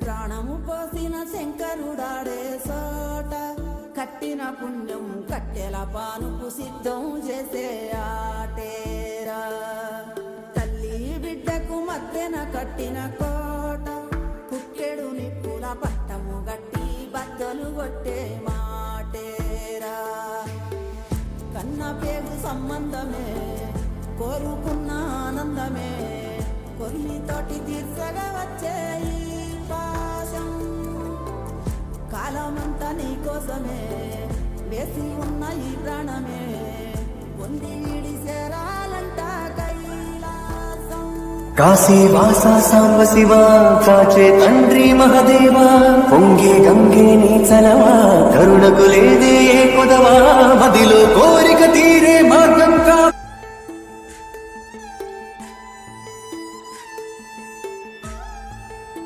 ప్రాణము పోసిన శంకరుడాడే సోట కట్టిన పుణ్యం కట్టెల పానుపు సిద్ధం చేసే ఆటేరా తల్లి బిడ్డకు మధ్యన కట్టిన కోట కుక్కెడు నిప్పుల పట్టము గట్టి బద్దలు కొట్టే మాటేరా కన్న పేగు సంబంధమే కోరుకున్న ఆనందమే కొల్లితోటి తీర్చగా వచ్చే ఈ పాశం కాలమంతా నీ కోసమే వేసి ఉన్న ఈ ప్రాణమే పొంది విడిసేరాలంట కైలాసం కాశీవాస సాంబ శివ కాచే తండ్రి మహదేవా పొంగే గంగే నీ చలవా కరుణకు లేదే కొదవా మదిలో కోరిక తీరే మార్గం